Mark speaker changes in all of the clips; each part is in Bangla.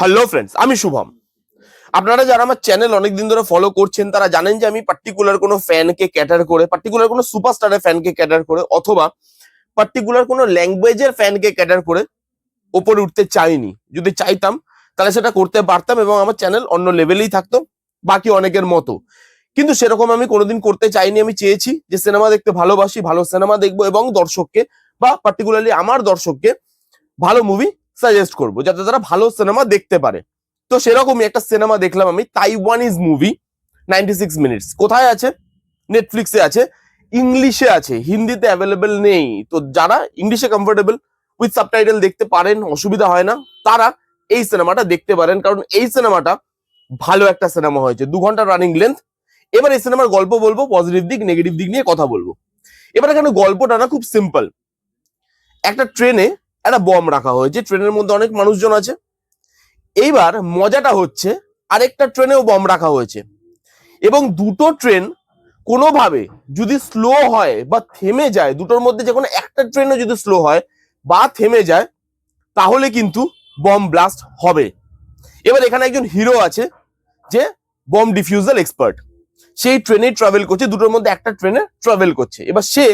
Speaker 1: হ্যালো ফ্রেন্ডস, আমি শুভম। আপনারা যারা আমার চ্যানেল অনেকদিন ধরে ফলো করছেন তারা জানেন যে আমি পার্টিকুলার কোনো ফ্যানকে ক্যাটার করে, পার্টিকুলার কোনো সুপারস্টারের ফ্যানকে ক্যাটার করে অথবা পার্টিকুলার কোনো ল্যাঙ্গুয়েজের ফ্যানকে ক্যাটার করে ওপরে উঠতে চাইনি। যদি চাইতাম তাহলে সেটা করতে পারতাম এবং আমার চ্যানেল অন্য লেভেলেই থাকতো বাকি অনেকের মতো। কিন্তু সেরকম আমি কোনোদিন করতে চাইনি। আমি চেয়েছি যে সিনেমা দেখতে ভালোবাসি, ভালো সিনেমা দেখবো এবং দর্শককে বা পার্টিকুলারলি আমার দর্শককে ভালো মুভি সাজেস্ট করবো যাতে তারা ভালো সিনেমা দেখতে পারে। তো সেরকমই একটা সিনেমা দেখলাম আমি, তাইওয়ানিজ মুভি 96 মিনিটস। কোথায় আছে? নেটফ্লিক্সে আছে, ইংলিশে আছে, হিন্দিতে অ্যাভেলেবেল নেই। তো যারা ইংলিশে কমফোর্টেবল উইথ সাবটাইটেল দেখতে পারেন, অসুবিধা হয় না, তারা এই সিনেমাটা দেখতে পারেন, কারণ এই সিনেমাটা ভালো একটা সিনেমা হয়েছে। 2 ঘন্টা রানিং লেন্থ। এবার এই সিনেমার গল্প বলবো, পজিটিভ দিক নেগেটিভ দিক নিয়ে কথা বলবো। এবার এখানে গল্পটা না খুব সিম্পল। একটা ট্রেনে একটা বম রাখা হয়েছে, ট্রেনের মধ্যে অনেক মানুষজন আছে। এইবার মজাটা হচ্ছে আরেকটা ট্রেনেও বম রাখা হয়েছে এবং দুটো ট্রেন কোনোভাবে যদি স্লো হয় বা থেমে যায়, দুটোর মধ্যে যে কোনো একটা ট্রেনও যদি স্লো হয় বা থেমে যায় তাহলে কিন্তু বম ব্লাস্ট হবে। এবার এখানে একজন হিরো আছে যে বম ডিফিউজাল এক্সপার্ট, সেই ট্রেনে ট্রাভেল করছে, দুটোর মধ্যে একটা ট্রেনে ট্রাভেল করছে। এবার সে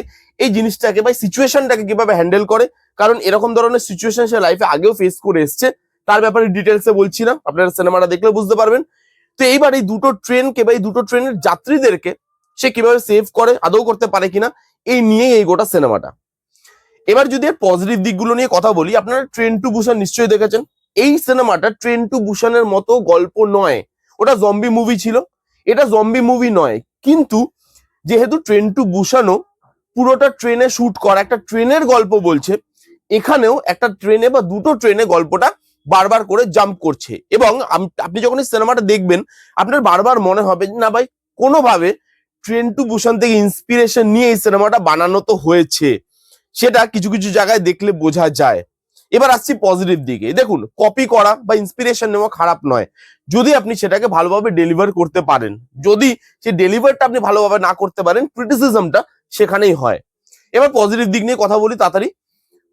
Speaker 1: এই জিনিসটাকে বা সিচুয়েশনটাকে কিভাবে হ্যান্ডেল করে, কারণ এরকম ধরনের সিচুয়েশন সে লাইফে আগেও ফেস করে এসছে, তার ব্যাপারে ডিটেলসে বলছি না, আপনারা সিনেমাটা দেখলে বুঝতে পারবেন। তো এইবার এই দুটো ট্রেনকে বা এই দুটো ট্রেনের যাত্রীদেরকে সে কিভাবে সেভ করে, আদৌ করতে পারে কিনা, এই নিয়েই এই গোটা সিনেমাটা। এবার যদি পজিটিভ দিকগুলো নিয়ে কথা বলি, আপনারা ট্রেন টু বুসান নিশ্চয়ই দেখেছেন। এই সিনেমাটা ট্রেন টু বুসানের মতো গল্প নয়, ওটা জম্বি মুভি ছিল, এটা জম্বি মুভি নয়। কিন্তু যেহেতু ট্রেন টু বুসানও পুরোটা ট্রেনে শুট করা, একটা ট্রেনের গল্প বলছে, এখানেও একটা ট্রেনে বা দুটো ট্রেনে গল্পটা বারবার করে জাম্প করছে। এবং আপনি যখন এই সিনেমাটা দেখবেন আপনার বারবার মনে হবে না ভাই কোনোভাবে ট্রেন টু বুসান থেকে ইন্সপিরেশন নিয়ে এই সিনেমাটা বানানো তো হয়েছে, সেটা কিছু কিছু জায়গায় দেখলে বোঝা যায়। এবার আসছি পজিটিভ দিকে। দেখুন, কপি করা বা ইন্সপিরেশন নেওয়া খারাপ নয়, যদি আপনি সেটাকে ভালোভাবে ডেলিভার করতে পারেন। যদি সেই ডেলিভারটা আপনি ভালোভাবে না করতে পারেন, ক্রিটিসিজমটা সেখানেই হয়। এবার পজিটিভ দিক নিয়ে কথা বলি তাড়াতাড়ি।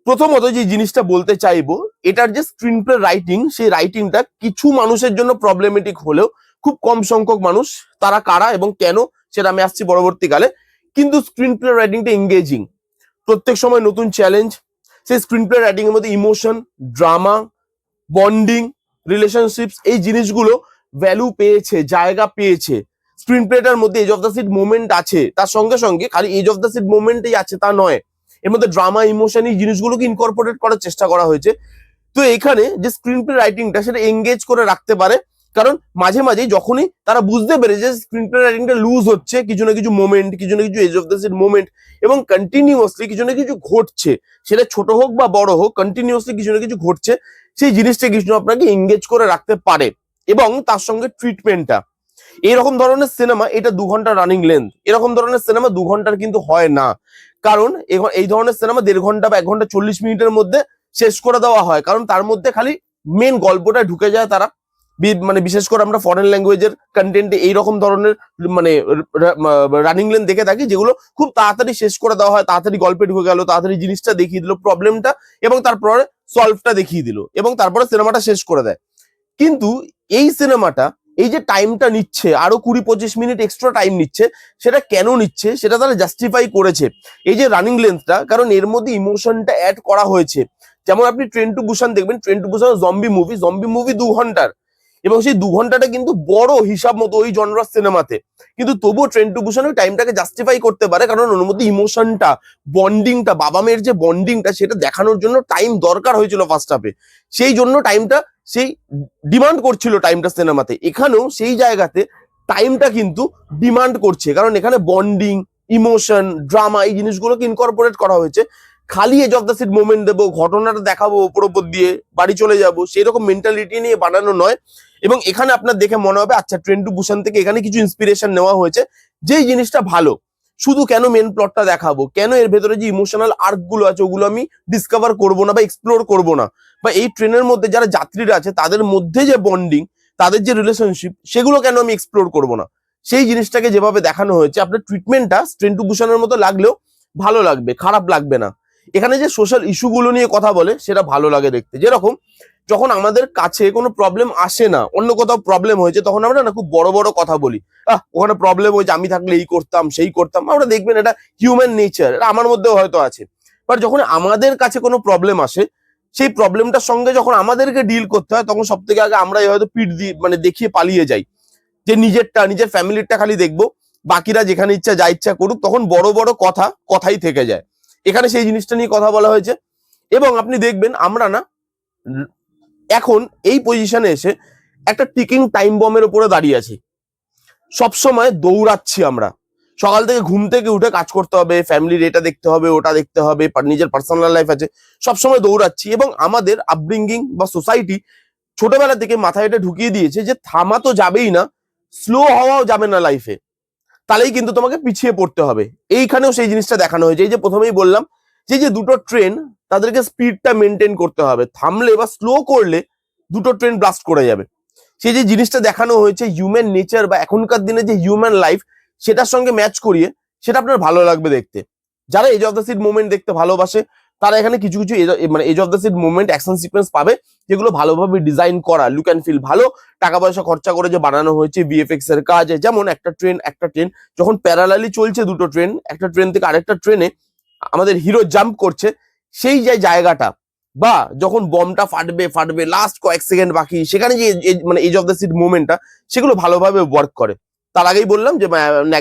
Speaker 1: প্রথমত যে জিনিসটা বলতে চাইবো, এটার যে স্ক্রিন প্লে রাইটিং, সেই রাইটিংটা কিছু মানুষের জন্য প্রবলেমেটিক হলেও খুব কম সংখ্যক মানুষ, তারা কারা এবং কেন সেটা আমি আসছি পরবর্তীকালে। কিন্তু স্ক্রিন প্লে রাইটিংটা এঙ্গেজিং, প্রত্যেক সময় নতুন চ্যালেঞ্জ। সেই স্ক্রিন প্লে রাইটিং এর মধ্যে ইমোশন, ড্রামা, বন্ডিং, রিলেশনশিপস, এই জিনিসগুলো ভ্যালু পেয়েছে, জায়গা পেয়েছে। স্ক্রিন প্লেটার মধ্যে edge of the seat moment আছে, তার সঙ্গে সঙ্গে খালি এজ অফ দ্য সিট মোমেন্টই আছে তা নয়, এর মধ্যে ড্রামা, ইমোশন, এই জিনিসগুলোকে ইনকর্পোরেট করার চেষ্টা করা হয়েছে। তো এখানে যে স্ক্রিন প্লে রাইটিংটা সেটা এঙ্গেজ করে রাখতে পারে, কারণ মাঝে মাঝে যখনই তারা বুঝতে পেরে যে স্ক্রিন প্লে রাইটিংটা লুজ হচ্ছে, কিছু না কিছু মোমেন্ট, কিছু না কিছু edge of the seat moment এবং কন্টিনিউয়াসলি কিছু না কিছু ঘটছে, সেটা ছোট হোক বা বড় হোক, কন্টিনিউয়াসলি কিছু না কিছু ঘটছে, সেই জিনিসটা কিছু আপনাকে এঙ্গেজ করে রাখতে পারে। এবং তার সঙ্গে ট্রিটমেন্টটা, এইরকম ধরনের সিনেমা, এটা 2 ঘন্টা রানিং লেন্থ, এরকম ধরনের সিনেমা 2 ঘন্টার কিন্তু হয় না। কারণ এই ধরনের সিনেমা 1.5 ঘন্টা বা 1 ঘন্টা 40 মিনিটের মধ্যে শেষ করে দেওয়া হয়, কারণ তার মধ্যে খালি মেন গল্পটা ঢুকে যায়। তারা মানে বিশেষ করে আমরা ফরেন ল্যাঙ্গুয়েজের কন্টেন্টে এইরকম ধরনের মানে রানিং লেন্থ দেখে থাকি, যেগুলো খুব তাড়াতাড়ি শেষ করে দেওয়া হয়, তাড়াতাড়ি গল্পে ঢুকে গেল, তাড়াতাড়ি জিনিসটা দেখিয়ে দিল, প্রবলেমটা, এবং তারপরে সলভটা দেখিয়ে দিল এবং তারপরে সিনেমাটা শেষ করে দেয়। কিন্তু এই সিনেমাটা এই যে টাইমটা নিচ্ছে, আরো 20-25 মিনিট এক্সট্রা টাইম নিচ্ছে, সেটা কেন নিচ্ছে সেটা তারা জাস্টিফাই করেছে এই যে রানিং লেন্থটা, কারণ এর মধ্যে ইমোশনটা অ্যাড করা হয়েছে। যেমন আপনি ট্রেন টু বুসান দেখবেন, train to Busan zombie movie 2 ঘন্টার, এবং সেই 2 ঘন্টাটা কিন্তু বড় হিসাব মতো ওই জনরার সিনেমাতে, কিন্তু তবুও ট্রেন টু বুসান ওই টাইমটাকে জাস্টিফাই করতে পারে, কারণ ওর মধ্যে ইমোশনটা, বন্ডিংটা, বাবা মেয়ের যে বন্ডিংটা, সেটা দেখানোর জন্য টাইম দরকার হয়েছিল ফার্স্ট হাফে, সেই জন্য টাইমটা সেই ডিমান্ড করছিল টাইমটা সিনেমাতে। এখানেও সেই জায়গাতে টাইমটা কিন্তু ডিমান্ড করছে, কারণ এখানে বন্ডিং, ইমোশন, ড্রামা, এই জিনিসগুলোকে ইনকর্পোরেট করা হয়েছে। খালি edge of the seat moment দেবো, ঘটনাটা দেখাবো, ওপর দিয়ে বাড়ি চলে যাবো, সেই রকম মেন্টালিটি নিয়ে বানানো নয়। এবং এখানে আপনার দেখে মনে হবে আচ্ছা ট্রেন টু বুসান থেকে এখানে কিছু ইন্সপিরেশন নেওয়া হয়েছে, যেই জিনিসটা ভালো। শুধু কেন মেন প্লটটা দেখাবো, কেন এর ভেতরে যে ইমোশনাল আর্ক গুলো আছে ওগুলো আমি ডিসকভার করবো না বা এক্সপ্লোর করবো না, বা এই ট্রেনের মধ্যে যারা যাত্রীরা আছে তাদের মধ্যে যে বন্ডিং, তাদের যে রিলেশনশিপ, সেগুলো কেন আমি এক্সপ্লোর করবো না, সেই জিনিসটাকে যেভাবে দেখানো হয়েছে, আপনার ট্রিটমেন্টটা ট্রেন টু বুসানের মতো লাগলেও ভালো লাগবে, খারাপ লাগবে না। এখানে যে সোশ্যাল ইস্যুগুলো নিয়ে কথা বলে সেটা ভালো লাগে দেখতে। যেরকম যখন আমাদের কাছে কোনো প্রবলেম আসে না, অন্য কোথাও প্রবলেম হয়েছে, তখন আমরা না খুব বড় বড় কথা বলি। ওখানে প্রবলেম হয়েছে, আমি থাকলে এই করতাম সেই করতাম। আমরা দেখবেন এটা হিউম্যান নেচার, এটা আমার মধ্যেও হয়তো আছে। বাট যখন আমাদের কাছে কোনো প্রবলেম আসে, সেই প্রবলেমটার সঙ্গে যখন আমাদেরকে ডিল করতে হয়, তখন সব থেকে আগে আমরা হয়তো পিঠ দিয়ে মানে দেখিয়ে পালিয়ে যাই, যে নিজের ফ্যামিলিরটা খালি দেখবো, বাকিরা যেখানে ইচ্ছা যা ইচ্ছা করুক। তখন বড় বড় কথাই থেকে যায়। এখানে সেই জিনিসটা নিয়ে কথা বলা হয়েছে। এবং আপনি দেখবেন আমরা না এখন এই পজিশনে এসে একটা টিকিং টাইম বমের উপরে দাঁড়িয়ে আছি। সবসময় দৌড়াচ্ছি আমরা, সকাল থেকে ঘুম থেকে উঠে কাজ করতে হবে, ফ্যামিলির এটা দেখতে হবে, ওটা দেখতে হবে, নিজের পার্সোনাল লাইফ আছে, সবসময় দৌড়াচ্ছি। এবং আমাদের আপব্রিঙ্গিং বা সোসাইটি ছোটবেলা থেকে মাথায় এটা ঢুকিয়ে দিয়েছে যে থামা তো যাবেই না, স্লো হওয়াও যাবে না লাইফে, তাহলেই কিন্তু তোমাকে পিছিয়ে পড়তে হবে। এইখানেও সেই জিনিসটা দেখানো হয়েছে। এই যে প্রথমেই বললাম যে দুটো ট্রেন, তাদেরকে স্পিডটা মেনটেন করতে হবে, থামলে বা স্লো করলে দুটো ট্রেন ব্লাস্ট করে যাবে। সেই যে জিনিসটা দেখানো হয়েছে হিউম্যান নেচার বা এখনকার দিনে যে হিউম্যান লাইফ, সেটার সঙ্গে ম্যাচ করিয়ে, সেটা আপনার ভালো লাগবে দেখতে। যারা edge of the seat movement দেখতে ভালোবাসে, তারা এখানে কিছু কিছু edge of the seat movement action sequence পাবে, যেগুলো ভালোভাবে ডিজাইন করা, লুক অ্যান্ড ফিল ভালো, টাকা পয়সা খরচা করে যে বানানো হয়েছে, ভিএফএক্স এর কাজ। যেমন একটা ট্রেন যখন প্যারালালি চলছে, দুটো ট্রেন, একটা ট্রেন থেকে আরেকটা ট্রেনে আমাদের হিরো জাম্প করছে, সেই যে জায়গাটা, বা যখন বমটা ফাটবে লাস্ট কয়েক সেকেন্ড বাকি, সেখানে যে এজ অফ দ্য সিড মুভমেন্টটা, সেগুলো ভালোভাবে ওয়ার্ক করে। তার আগেই বললাম যে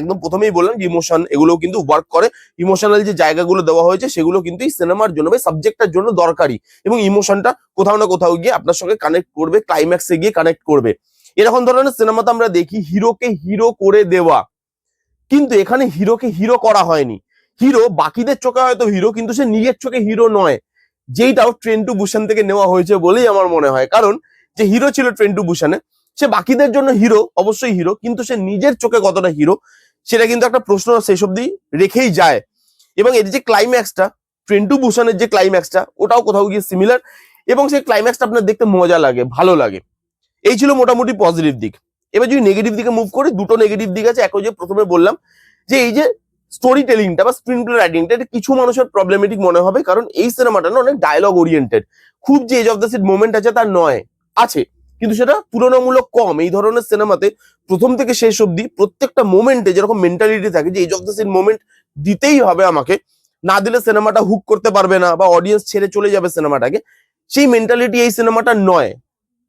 Speaker 1: একদম প্রথমেই বললাম যে ইমোশন, এগুলো কিন্তু ওয়ার্ক করে। ইমোশনাল যে জায়গাগুলো দেওয়া হয়েছে, সেগুলো কিন্তু এই সিনেমার জন্য বা সাবজেক্টটার জন্য দরকারি। এবং ইমোশনটা কোথাও না কোথাও গিয়ে আপনার সঙ্গে কানেক্ট করবে, ক্লাইম্যাক্সে গিয়ে কানেক্ট করবে। এরকম ধরনের সিনেমাতে আমরা দেখি হিরোকে হিরো করে দেওয়া, কিন্তু এখানে হিরোকে হিরো করা হয়নি। হিরো বাকিদের চোখে হয়তো হিরো, কিন্তু সে নিজের চোখে হিরো নয়, যেইটাও ট্রেন টু বুসান থেকে নেওয়া হয়েছে বলেই আমার মনে হয়। কারণ যে হিরো ছিল ট্রেন টু বুসানে, সে বাকিদের জন্য হিরো, অবশ্যই হিরো, কিন্তু সে নিজের চোখে কতটা হিরো, সেটা কিন্তু একটা প্রশ্ন শেষ অব্দি রেখেই যায়। এবং এর যে ক্লাইম্যাক্সটা, ট্রেন টু বুসানের যে ক্লাইম্যাক্সটা, ওটাও কোথাও গিয়ে সিমিলার। এবং সেই ক্লাইম্যাক্সটা আপনার দেখতে মজা লাগে, ভালো লাগে। এই ছিল মোটামুটি পজিটিভ দিক। এবার যদি নেগেটিভ দিকে মুভ করি, দুটো নেগেটিভ দিক আছে। যে প্রথমে বললাম যে এই যে স্টোরি টেলিংটা বা স্ক্রিন প্লে রাইটিংটা, এটা কিছু মানুষের প্রবলেমেটিক মনে হবে, কারণ এই সিনেমাটা না অনেক ডায়লগ ওরিয়েন্টেড। খুব যে edge of the seat moment আছে তার নয়, আছে, কিন্তু সেটা তুলনামূলক কম। এই ধরনের সিনেমাতে প্রথম থেকে শেষ অব্দি প্রত্যেকটা মোমেন্টে যেরকম মেন্টালিটি থাকে যে edge of the seat moment দিতেই হবে আমাকে, না দিলে সিনেমাটা হুক করতে পারবে না বা অডিয়েন্স ছেড়ে চলে যাবে সিনেমাটাকে, সেই মেন্টালিটি এই সিনেমাটা নয়।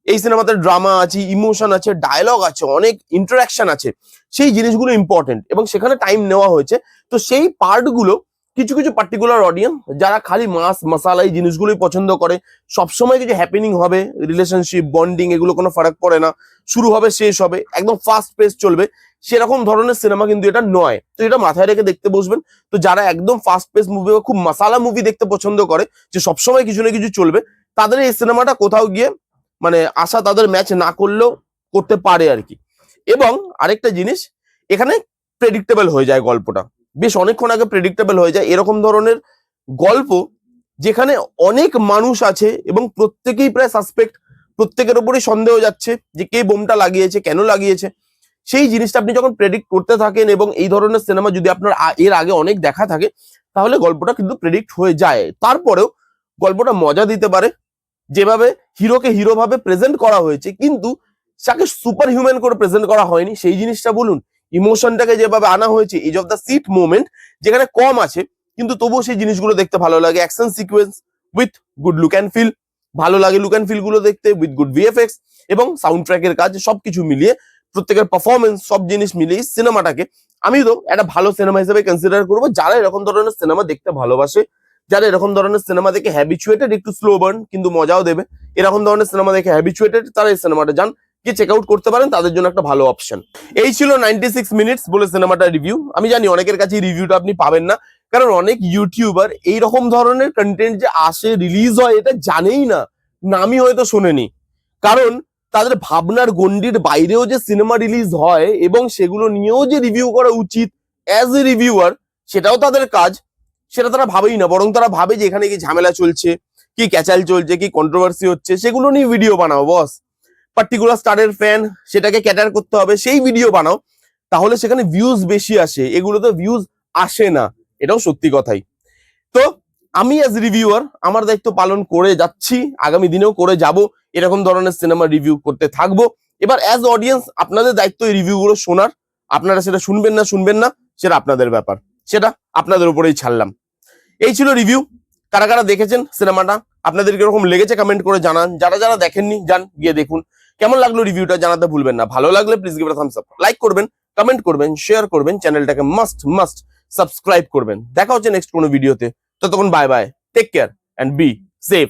Speaker 1: এই সিনেমাতে ড্রামা আছে, ইমোশন আছে, ডায়লগ আছে, অনেক ইন্টারাকশন আছে, সেই জিনিসগুলো ইম্পর্টেন্ট এবং সেখানে টাইম নেওয়া হয়েছে। তো সেই পার্টগুলো কিছু কিছু পার্টিকুলার অডিয়েন্স যারা খালি মাস মশালা এই জিনিসগুলোই পছন্দ করে, সবসময় কিছু হ্যাপেনিং হবে, রিলেশনশিপ বন্ডিং এগুলো কোনো ফারাক পড়ে না, শুরু হবে শেষ হবে, একদম ফাস্ট পেস চলবে, সেরকম ধরনের সিনেমা কিন্তু এটা নয়। তো এটা মাথায় রেখে দেখতে বসবেন। তো যারা একদম ফাস্ট পেস মুভি বা খুব মশালা মুভি দেখতে পছন্দ করে, যে সবসময় কিছু না কিছু চলবে, তাদের এই সিনেমাটা কোথাও গিয়ে মানে আশা তাদের ম্যাচ না করলেও করতে পারে আর কি। এবং আরেকটা জিনিস, এখানে প্রেডিক্টেবল হয়ে যায় গল্পটা, বেশ অনেকক্ষণ আগে প্রেডিক্টেবল হয়ে যায়। এরকম ধরনের গল্প যেখানে অনেক মানুষ আছে এবং প্রত্যেকেই প্রায় সাসপেক্ট, প্রত্যেকের উপরই সন্দেহ যাচ্ছে যে কে বোমটা লাগিয়েছে, কেন লাগিয়েছে, সেই জিনিসটা আপনি যখন প্রেডিক্ট করতে থাকেন, এবং এই ধরনের সিনেমা যদি আপনার এর আগে অনেক দেখা থাকে, তাহলে গল্পটা কিন্তু প্রেডিক্ট হয়ে যায়। তারপরেও গল্পটা মজা দিতে পারে, যেভাবে হিরোকে হিরো ভাবে প্রেজেন্ট করা হয়েছে, কিন্তু তাকে সুপার হিউম্যান করে প্রেজেন্ট করা হয়নি, সেই জিনিসটা বলুন। ইমোশনটাকে যেভাবে আনা হয়েছে, edge of the seat moment যেখানে কম আছে, কিন্তু তবুও সেই জিনিসগুলো দেখতে ভালো লাগে। Action sequence with good look and feel, ভালো লাগে লুক অ্যান্ড ফিল গুলো দেখতে, উইথ গুড ভিএফএক্স এবং সাউন্ড ট্র্যাকের কাজ, সবকিছু মিলিয়ে, প্রত্যেকের পারফরমেন্স, সব জিনিস মিলিয়ে সিনেমাটাকে আমি তো একটা ভালো সিনেমা হিসেবে কনসিডার করবো। যারা এরকম ধরনের সিনেমা দেখতে ভালোবাসে, যারা এরকম ধরনের সিনেমা দেখে হ্যাবিচুয়েটেড, একটু স্লো বার্ন কিন্তু মজাও দেবে, এরকম ধরনের সিনেমা দেখে হ্যাবিচুয়েটেড, তারা এই সিনেমাটা যান, গিয়ে চেক আউট করতে পারেন, তাদের জন্য একটা ভালো অপশন। এই ছিল 96 মিনিটস বলে সিনেমাটা রিভিউ। আমি জানি অনেকের কাছে রিভিউটা আপনি পাবেন না, কারণ অনেক ইউটিউবার এইরকম ধরনের কন্টেন্ট যে আসে, রিলিজ হয়, এটা জানেই না, নামই হয়তো শোনেনি। কারণ তাদের ভাবনার গণ্ডির বাইরেও যে সিনেমা রিলিজ হয় এবং সেগুলো নিয়েও যে রিভিউ করা উচিত অ্যাজ এ রিভিউয়ার, সেটাও তাদের কাজ, সেটা তারা ভাবেই না। বরং তারা ভাবে যে এখানে কি ঝামেলা চলছে, কি ক্যাচাল চলছে, কি কন্ট্রোভার্সি হচ্ছে, সেগুলো নিয়ে ভিডিও বানাও বস। পার্টিকুলার স্টারের ফ্যান, সেটাকে ক্যাটার করতে হবে, সেই ভিডিও বানাও, তাহলে সেখানে ভিউজ বেশি আসে। এগুলোতে ভিউজ আসে না, এটাও সত্যি কথাই। তো আমি অ্যাজ রিভিউয়ার আমার দায়িত্ব পালন করে যাচ্ছি, আগামী দিনেও করে যাব, এরকম ধরনের সিনেমা রিভিউ করতে থাকবো। এবার অ্যাজ অডিয়েন্স আপনাদের দায়িত্ব এই রিভিউগুলো শোনার, আপনারা সেটা শুনবেন না সেটা আপনাদের ব্যাপার, সেটা আপনাদের উপরেই ছাড়লাম। এই ছিল রিভিউ। কারা কারা দেখেছেন সিনেমাটা, আপনাদের কিরকম লেগেছে কমেন্ট করে জানান। যারা যারা দেখেননি যান গিয়ে দেখুন। কেমন লাগলো রিভিউটা জানাতে ভুলবেন না। ভালো লাগলে please give it a Thums up, like করবেন, কমেন্ট করবেন, শেয়ার করবেন, চ্যানেলটাকে মাস্ট সাবস্ক্রাইব করবেন। দেখা হচ্ছে নেক্সট কোনো ভিডিওতে। ততক্ষণ bye bye, take care and be safe.